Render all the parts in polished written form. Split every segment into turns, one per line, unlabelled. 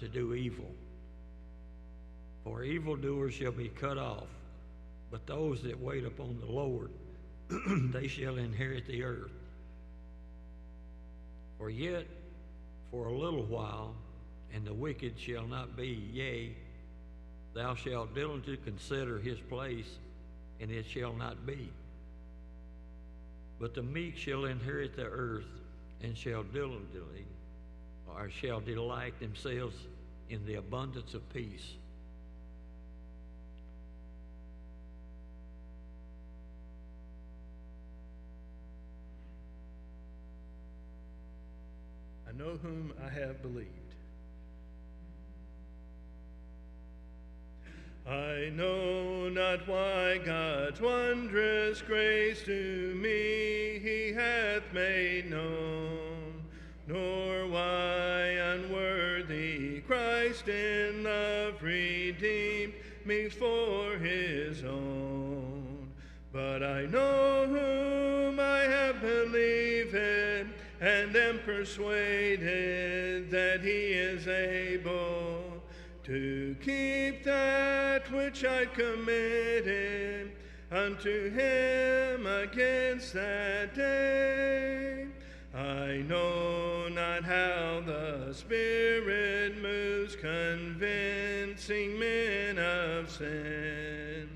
to do evil. For evildoers shall be cut off, but those that wait upon the Lord, they shall inherit the earth. For yet for a little while, and the wicked shall not be, yea, thou shalt diligently consider his place, and it shall not be. But the meek shall inherit the earth, and shall diligently, or shall delight themselves in the abundance of peace.
I know whom I have believed. I know not why God's wondrous grace to me he hath made known, nor why unworthy Christ in love redeemed me for his own. But I know whom I have believed, and am persuaded that he is able to keep that which I committed unto him against that day. I know not how the Spirit moves, convincing men of sin,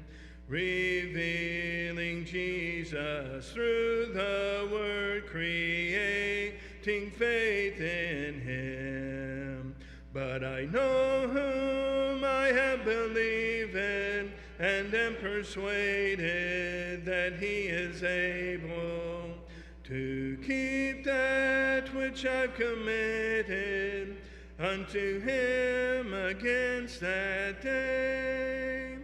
revealing Jesus through the Word, creating faith in him. But I know whom I have believed, and am persuaded that he is able to keep that which I've committed unto him against that day.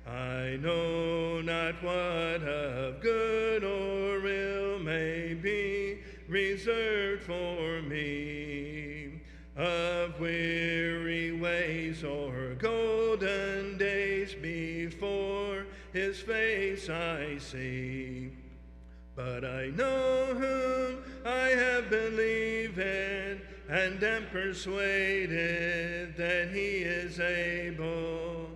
I know not what of good or ill may be reserved for me, of weary ways or golden days before his face I see. But I know whom I have believed, and am persuaded that he is able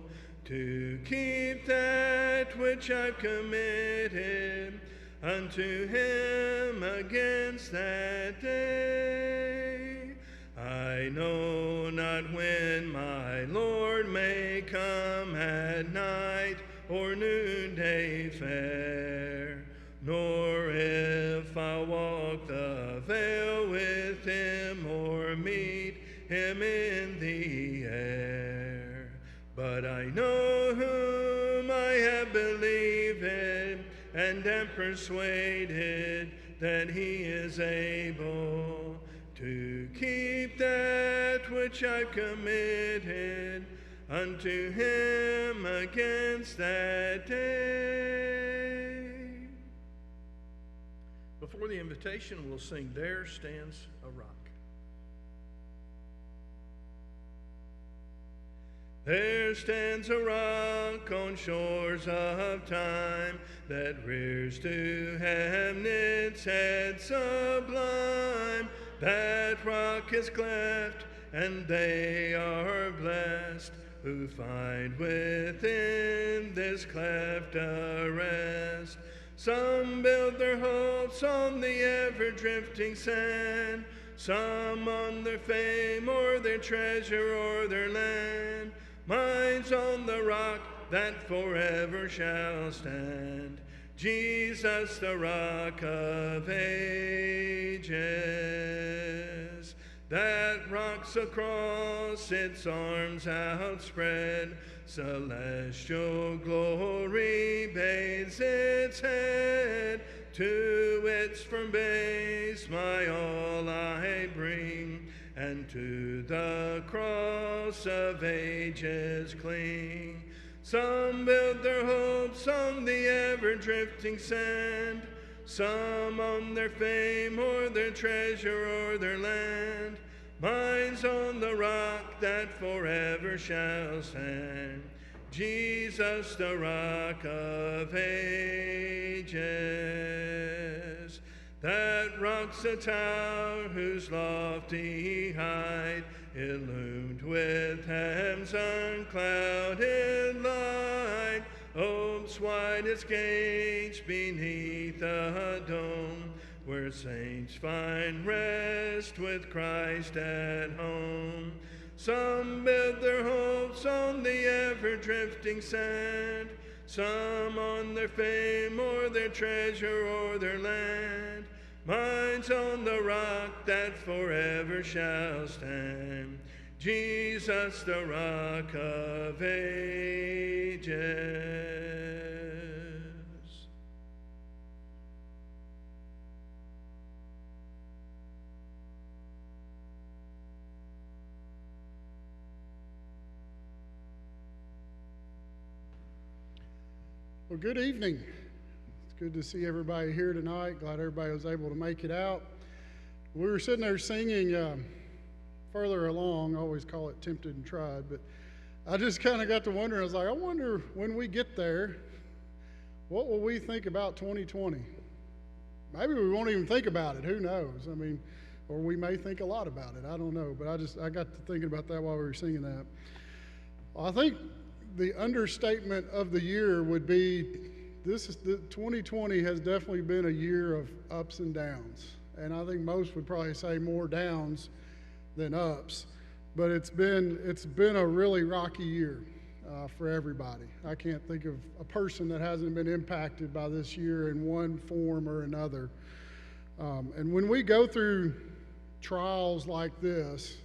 to keep that which I've committed unto him against that day. I know not when my Lord may come, at night or noonday fair, nor if I'll walk the vale with him or meet him in the air. But I know whom I have believed, and am persuaded that he is able to keep that which I've committed unto him against that day. Before the invitation, we'll sing There Stands a Rock. There stands a rock on shores of time that rears to heaven its head sublime. That rock is cleft, and they are blessed who find within this cleft a rest. Some build their hopes on the ever-drifting sand, some on their fame or their treasure or their land. Mine's on the rock that forever shall stand, Jesus, the rock of ages. That rock's across its arms outspread, celestial glory bathes its head. To its firm base my all I bring, and to the cross of ages cling. Some build their hopes on the ever-drifting sand, some on their fame or their treasure or their land. Mine's on the rock that forever shall stand, Jesus, the rock of ages. That rock's a tower whose lofty height illumined with heaven's unclouded light. Hope's widest gates beneath a dome, where saints find rest with Christ at home. Some build their hopes on the ever-drifting sand, some on their fame or their treasure or their land. Mine's on the rock that forever shall stand, Jesus, the rock of ages.
Well, good evening. It's good to see everybody here tonight. Glad everybody was able to make it out. We were sitting there singing further along. I always call it Tempted and Tried, but I just kind of got to wondering. I was like, I wonder when we get there, what will we think about 2020? Maybe we won't even think about it. Who knows? I mean, or we may think a lot about it. I don't know. But I got to thinking about that while we were singing that. I think the understatement of the year would be the 2020 has definitely been a year of ups and downs. And I think most would probably say more downs than ups. But it's been a really rocky year for everybody. I can't think of a person that hasn't been impacted by this year in one form or another. And when we go through trials like this,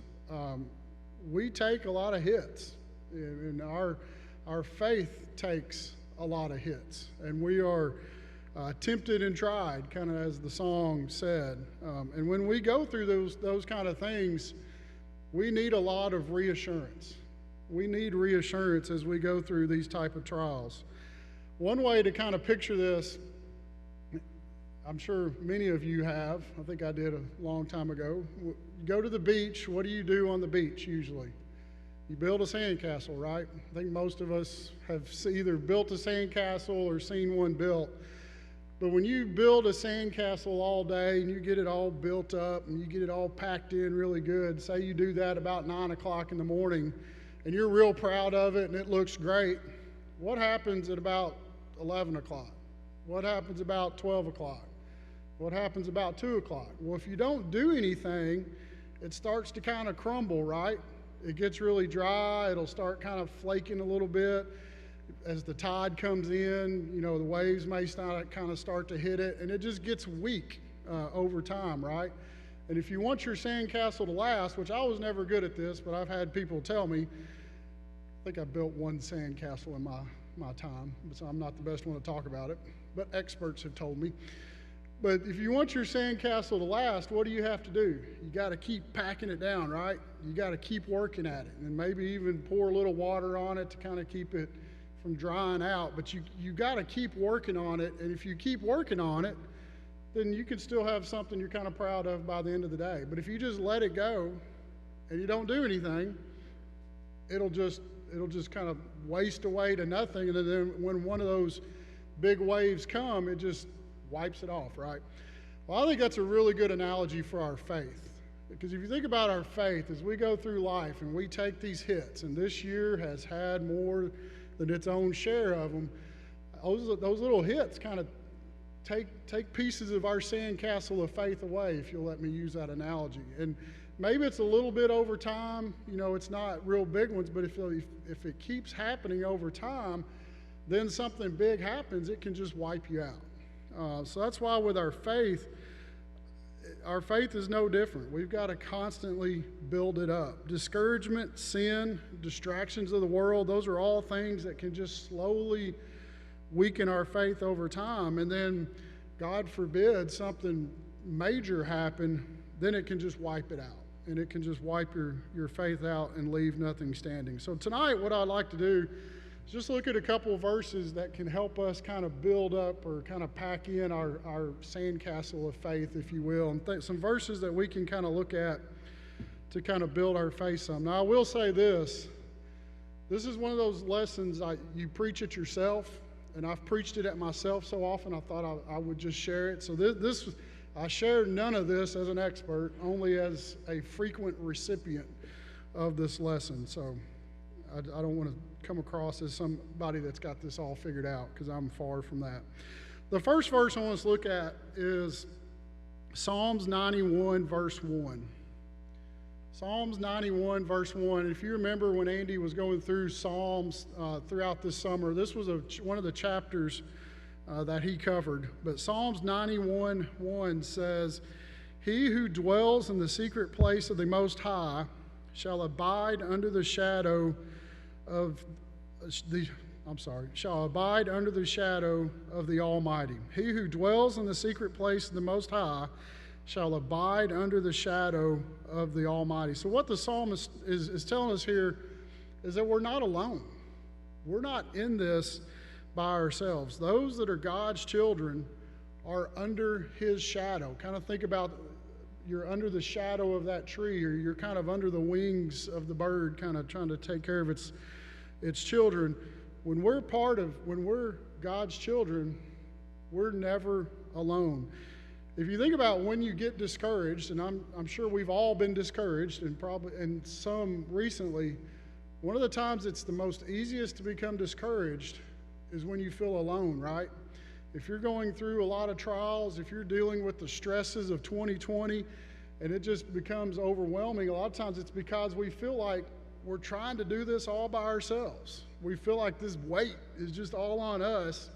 we take a lot of hits. And our faith takes a lot of hits, and we are tempted and tried, kind of as the song said. And when we go through those kind of things, we need a lot of reassurance. We need reassurance as we go through these type of trials. One way to kind of picture this, I'm sure many of you have. I think I did a long time ago. You go to the beach. What do you do on the beach usually? You build a sandcastle, right? I think most of us have either built a sandcastle or seen one built. But when you build a sandcastle all day and you get it all built up and you get it all packed in really good, say you do that about 9 o'clock in the morning and you're real proud of it and it looks great, what happens at about 11 o'clock? What happens about 12 o'clock? What happens about 2 o'clock? Well, if you don't do anything, it starts to kind of crumble, right? It gets really dry. It'll start kind of flaking a little bit. As the tide comes in, the waves may kind of start to hit it, and it just gets weak over time, right? And if you want your sandcastle to last, which I was never good at this, but I've had people tell me, I think I built one sandcastle in my time, so I'm not the best one to talk about it, but experts have told me. But if you want your sandcastle to last, what do you have to do? You got to keep packing it down, right? You got to keep working at it, and maybe even pour a little water on it to kind of keep it from drying out. But you got to keep working on it, and if you keep working on it, then you can still have something you're kind of proud of by the end of the day. But if you just let it go and you don't do anything, it'll just kind of waste away to nothing, and then when one of those big waves come, it just wipes it off, right? Well, I think that's a really good analogy for our faith. Because if you think about our faith, as we go through life and we take these hits, and this year has had more than its own share of them, those little hits kind of take pieces of our sandcastle of faith away, if you'll let me use that analogy. And maybe it's a little bit over time, it's not real big ones, but if it keeps happening over time, then something big happens, it can just wipe you out. So that's why with our faith is no different. We've got to constantly build it up. Discouragement, sin, distractions of the world, those are all things that can just slowly weaken our faith over time. And then, God forbid, something major happen, then it can just wipe it out. And it can just wipe your faith out and leave nothing standing. So tonight, what I'd like to do just look at a couple of verses that can help us kind of build up or kind of pack in our sandcastle of faith, if you will, and some verses that we can kind of look at to kind of build our faith some. Now, I will say this is one of those lessons you preach it yourself, and I've preached it at myself so often I thought I would just share it. So I share none of this as an expert, only as a frequent recipient of this lesson. So I don't want to come across as somebody that's got this all figured out, because I'm far from that. The first verse I want us to look at is Psalms 91, verse 1. Psalms 91, verse 1. If you remember when Andy was going through Psalms throughout this summer, this was one of the chapters that he covered. But Psalms 91, 1 says, "He who dwells in the secret place of the Most High shall abide under the shadow of shall abide under the shadow of the Almighty. He who dwells in the secret place of the Most High shall abide under the shadow of the Almighty." So what the psalmist is telling us here is that we're not alone. We're not in this by ourselves. Those that are God's children are under his shadow. Kind of think about you're under the shadow of that tree, or you're kind of under the wings of the bird, kind of trying to take care of its children. When we're God's children, we're never alone. If you think about when you get discouraged, and I'm sure we've all been discouraged, and some recently, one of the times it's the most easiest to become discouraged is when you feel alone, right? If you're going through a lot of trials, if you're dealing with the stresses of 2020, and it just becomes overwhelming, a lot of times it's because we feel like we're trying to do this all by ourselves. We feel like this weight is just all on us,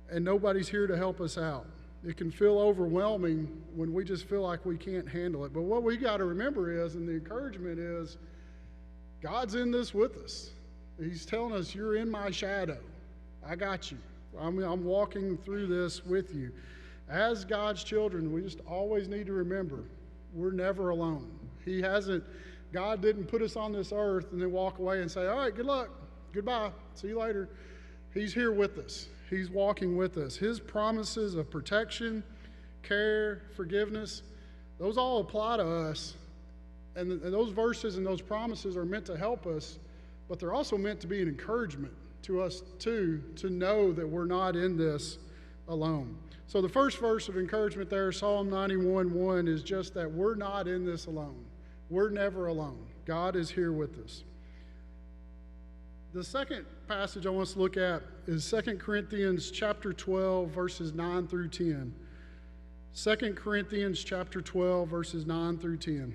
and nobody's here to help us out. It can feel overwhelming when we just feel like we can't handle it. But what we got to remember is, and the encouragement is, God's in this with us. He's telling us, you're in my shadow. I got you. I'm walking through this with you. As God's children, we just always need to remember, we're never alone. God didn't put us on this earth and then walk away and say, all right, good luck, goodbye, see you later. He's here with us. He's walking with us. His promises of protection, care, forgiveness, those all apply to us. And those verses and those promises are meant to help us, but they're also meant to be an encouragement to us too, to know that we're not in this alone. So the first verse of encouragement there, Psalm 91:1, is just that we're not in this alone. We're never alone. God is here with us. The second passage I want us to look at is 2 Corinthians chapter 12, verses 9 through 10. 2 Corinthians chapter 12, verses 9 through 10.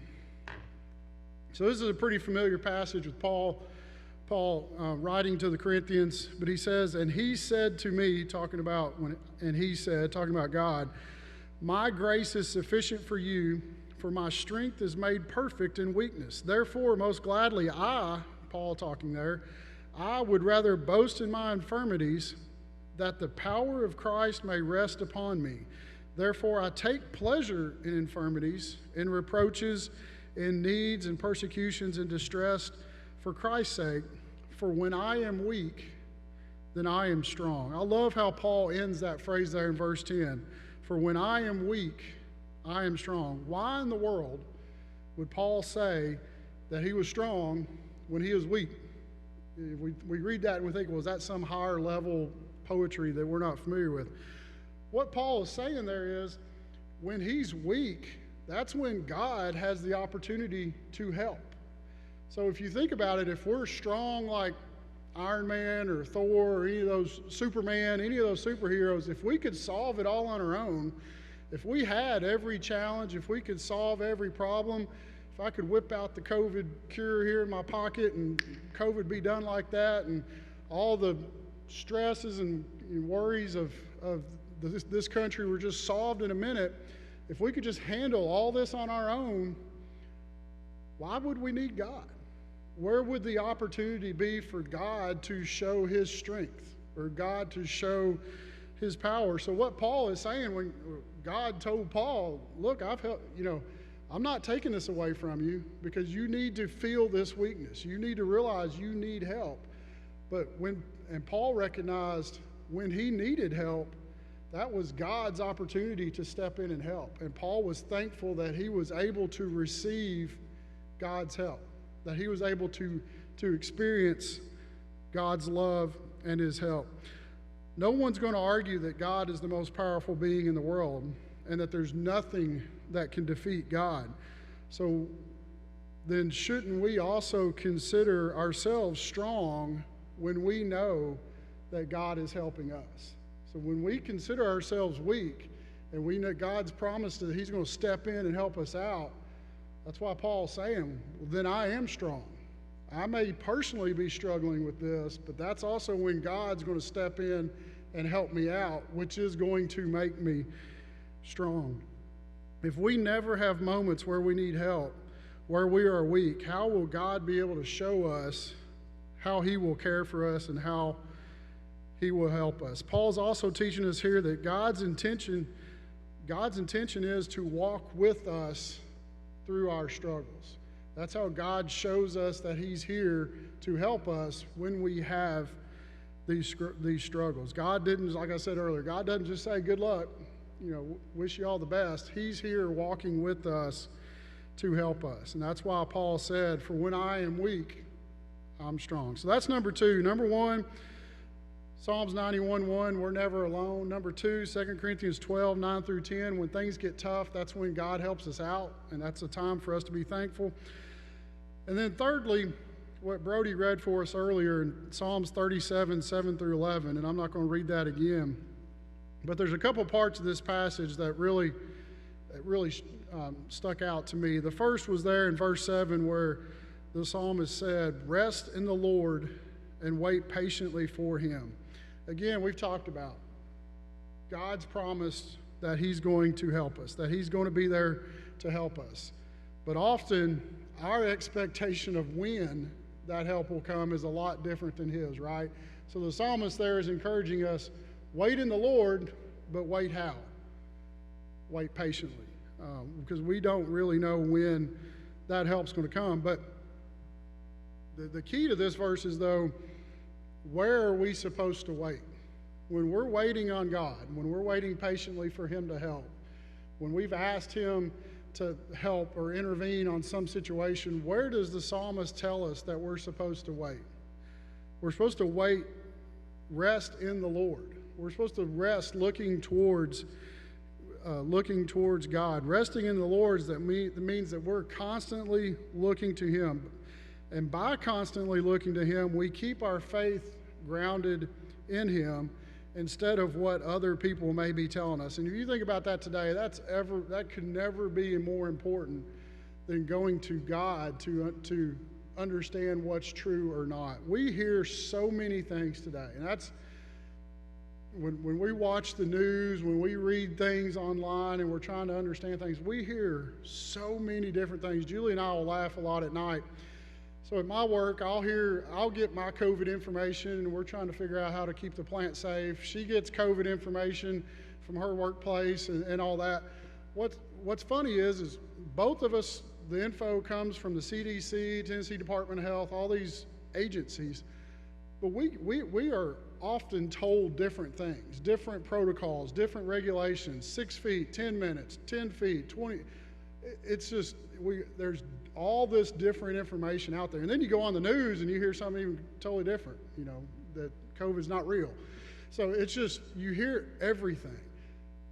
So this is a pretty familiar passage with Paul writing to the Corinthians, but he says, "And he said to me," talking about God, "My grace is sufficient for you, for my strength is made perfect in weakness. Therefore, most gladly Paul talking there, I would rather boast in my infirmities, that the power of Christ may rest upon me. Therefore, I take pleasure in infirmities, in reproaches, in needs, and persecutions, and distress, for Christ's sake. For when I am weak, then I am strong." I love how Paul ends that phrase there in verse 10. For when I am weak, I am strong. Why in the world would Paul say that he was strong when he was weak? We read that and we think, well, is that some higher level poetry that we're not familiar with? What Paul is saying there is, when he's weak, that's when God has the opportunity to help. So if you think about it, if we're strong like Iron Man or Thor or any of those Superman, any of those superheroes, if we could solve it all on our own, if we had every challenge, if we could solve every problem, if I could whip out the COVID cure here in my pocket and COVID be done like that, and all the stresses and worries of this country were just solved in a minute, if we could just handle all this on our own, why would we need God? Where would the opportunity be for God to show his strength, or God to show his power? So what Paul is saying, when God told Paul, look, I'm not taking this away from you, because you need to feel this weakness. You need to realize you need help. And Paul recognized when he needed help, that was God's opportunity to step in and help. And Paul was thankful that he was able to receive God's help, that he was able to experience God's love and his help. No one's going to argue that God is the most powerful being in the world and that there's nothing that can defeat God. So then shouldn't we also consider ourselves strong when we know that God is helping us? So when we consider ourselves weak and we know God's promised that he's going to step in and help us out, that's why Paul's saying, well, then I am strong. I may personally be struggling with this, but that's also when God's going to step in and help me out, which is going to make me strong. If we never have moments where we need help, where we are weak, how will God be able to show us how he will care for us and how he will help us? Paul's also teaching us here that God's intention is to walk with us through our struggles. That's how God shows us that he's here to help us when we have these struggles. God didn't, like I said earlier, God doesn't just say good luck, wish you all the best. He's here walking with us to help us. And that's why Paul said, for when I am weak, I'm strong. So that's number two. Number one, Psalms 91:1, we're never alone. Number two, 2 Corinthians 12:9 through 10, when things get tough, that's when God helps us out, and that's a time for us to be thankful. And then thirdly, what Brody read for us earlier in Psalms 37:7 through 11, and I'm not going to read that again, but there's a couple parts of this passage that really stuck out to me. The first was there in verse 7 where the psalmist said, rest in the Lord and wait patiently for him. Again, we've talked about God's promise that he's going to help us, that he's going to be there to help us. But often, our expectation of when that help will come is a lot different than his, right? So the psalmist there is encouraging us, wait in the Lord, but wait how? Wait patiently. Because we don't really know when that help's going to come. But the key to this verse is, though, where are we supposed to wait? When we're waiting on God, when we're waiting patiently for him to help, when we've asked him to help or intervene on some situation, where does the psalmist tell us that we're supposed to wait? We're supposed to wait, rest in the Lord. We're supposed to rest looking towards God. Resting in the Lord means that we're constantly looking to him. And by constantly looking to him, we keep our faith grounded in him instead of what other people may be telling us. And if you think about that today, that could never be more important than going to God to understand what's true or not. We hear so many things today, and that's when we watch the news, when we read things online and we're trying to understand things, we hear so many different things. Julie and I will laugh a lot at night. So at my work, I'll get my COVID information, and we're trying to figure out how to keep the plant safe. She gets COVID information from her workplace and all that. What's funny is both of us, the info comes from the CDC, Tennessee Department of Health, all these agencies, but we are often told different things, different protocols, different regulations, 6 feet, 10 minutes, 10 feet, 20. It's just, there's all this different information out there. And then you go on the news and you hear something even totally different, that COVID's not real. So it's just, you hear everything.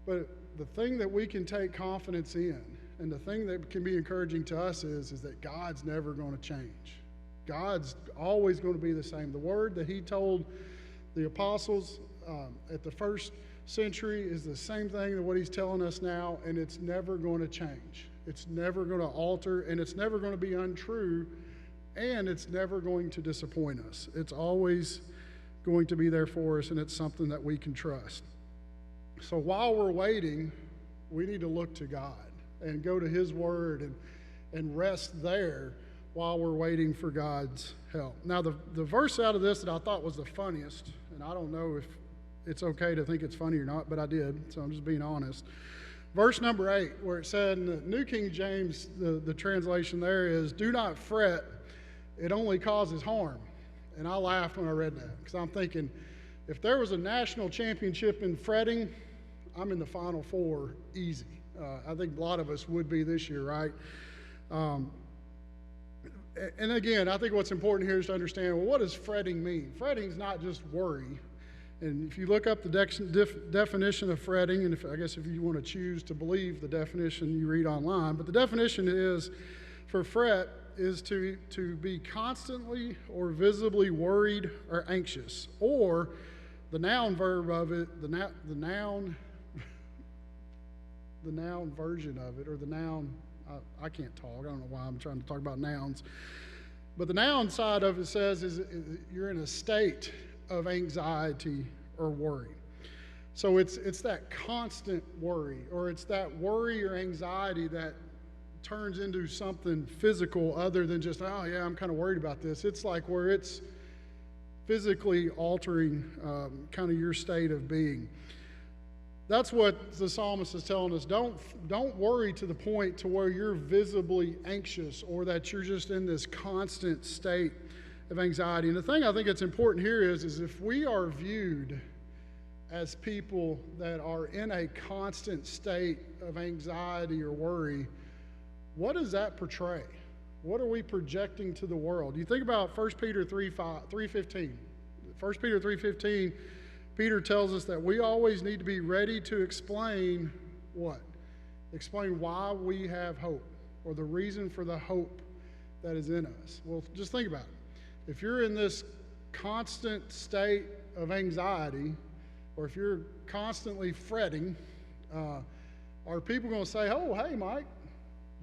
But the thing that we can take confidence in, and the thing that can be encouraging to us is that God's never going to change. God's always going to be the same. The word that he told the apostles at the first century is the same thing that what he's telling us now, and it's never going to change. It's never going to alter, and it's never going to be untrue, and it's never going to disappoint us. It's always going to be there for us, and it's something that we can trust. So while we're waiting, we need to look to God and go to his word and rest there while we're waiting for God's help. Now, the verse out of this that I thought was the funniest, and I don't know if it's okay to think it's funny or not, but I did, so I'm just being honest. Verse number 8, where it said in the New King James, the translation there is, do not fret, it only causes harm. And I laughed when I read that, because I'm thinking, if there was a national championship in fretting, I'm in the Final Four easy. I think a lot of us would be this year, right? And again, I think what's important here is to understand, well, what does fretting mean? Fretting is not just worry. And if you look up the definition of fretting, and I guess if you want to choose to believe the definition you read online, but the definition is, for fret is to be constantly or visibly worried or anxious. Or the noun verb of it, the noun version of it, or the noun, I can't talk. I don't know why I'm trying to talk about nouns. But the noun side of it says is you're in a state of anxiety or worry. So it's that constant worry, or it's that worry or anxiety that turns into something physical other than just, oh yeah, I'm kind of worried about this. It's like where it's physically altering kind of your state of being. That's what the psalmist is telling us. Don't worry to the point to where you're visibly anxious or that you're just in this constant state of anxiety. And the thing I think it's important here is if we are viewed as people that are in a constant state of anxiety or worry, what does that portray? What are we projecting to the world? You think about 1 Peter 3:15. 1 Peter 3:15, Peter tells us that we always need to be ready to explain what? Explain why we have hope, or the reason for the hope that is in us. Well, just think about it. If you're in this constant state of anxiety, or if you're constantly fretting, are people going to say, oh, hey, Mike,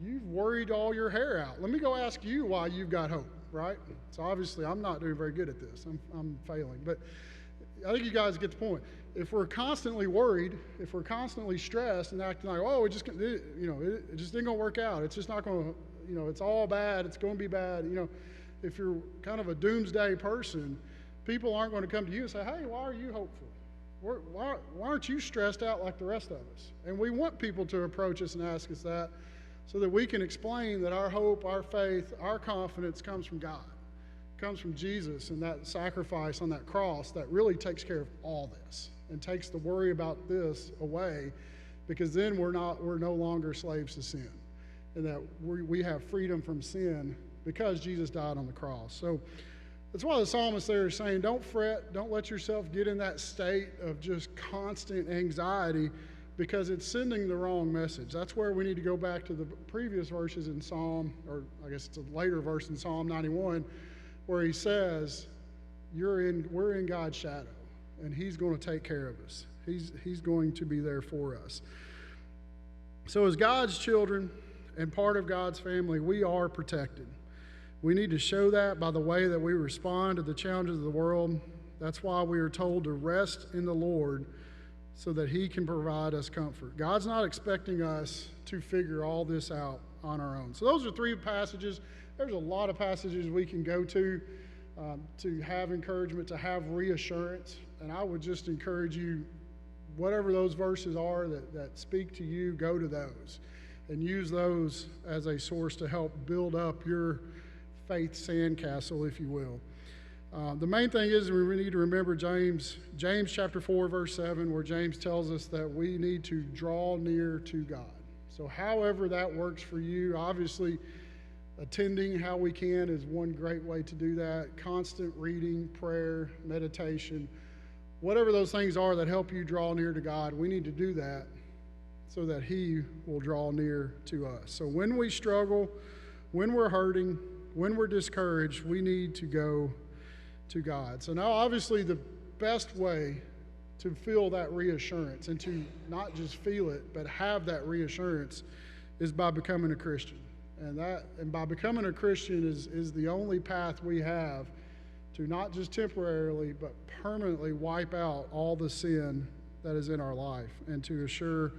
you've worried all your hair out. Let me go ask you why you've got hope, right? So obviously I'm not doing very good at this. I'm failing. But I think you guys get the point. If we're constantly worried, if we're constantly stressed and acting like, oh, it just ain't going to work out. It's just not going to, it's all bad. It's going to be bad. If you're kind of a doomsday person, people aren't going to come to you and say, hey, why are you hopeful? Why aren't you stressed out like the rest of us? And we want people to approach us and ask us that, so that we can explain that our hope, our faith, our confidence comes from God, comes from Jesus and that sacrifice on that cross that really takes care of all this and takes the worry about this away, because then we're no longer slaves to sin, and that we have freedom from sin because Jesus died on the cross. So that's why the psalmist there is saying, don't fret, don't let yourself get in that state of just constant anxiety, because it's sending the wrong message. That's where we need to go back to the previous verses in Psalm, or I guess it's a later verse in Psalm 91, where he says, we're in God's shadow, and he's going to take care of us. He's going to be there for us. So as God's children and part of God's family, we are protected. We need to show that by the way that we respond to the challenges of the world. That's why we are told to rest in the Lord, so that he can provide us comfort. God's not expecting us to figure all this out on our own. So those are three passages. There's a lot of passages we can go to have encouragement, to have reassurance. And I would just encourage you, whatever those verses are that speak to you, go to those and use those as a source to help build up your faith sandcastle, if you will. The main thing is we need to remember James chapter 4, verse 7, where James tells us that we need to draw near to God. So however that works for you, obviously attending how we can is one great way to do that. Constant reading, prayer, meditation, whatever those things are that help you draw near to God, we need to do that so that he will draw near to us. So when we struggle, when we're hurting, when we're discouraged, we need to go to God. So now obviously the best way to feel that reassurance, and to not just feel it, but have that reassurance, is by becoming a Christian. And by becoming a Christian is the only path we have to not just temporarily, but permanently wipe out all the sin that is in our life, and to assure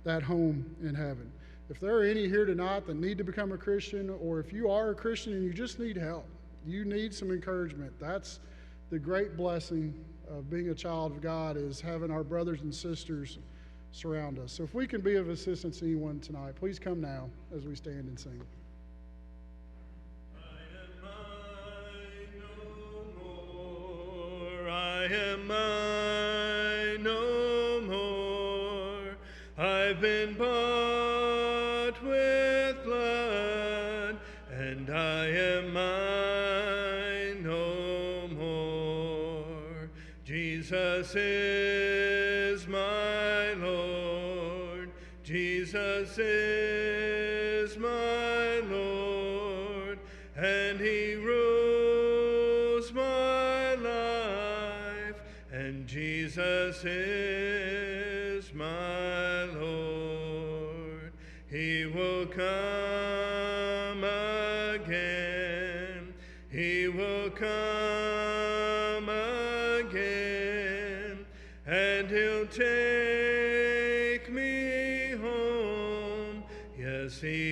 that home in heaven. If there are any here tonight that need to become a Christian, or if you are a Christian and you just need help, you need some encouragement, that's the great blessing of being a child of God, is having our brothers and sisters surround us. So if we can be of assistance to anyone tonight, please come now as we stand and sing.
I am mine no more. I've been bought with blood, and I am mine no more. Jesus is my Lord. Jesus is my Lord, was my life, and Jesus is my Lord. He will come again. He will come again, and he'll take me home. Yes, he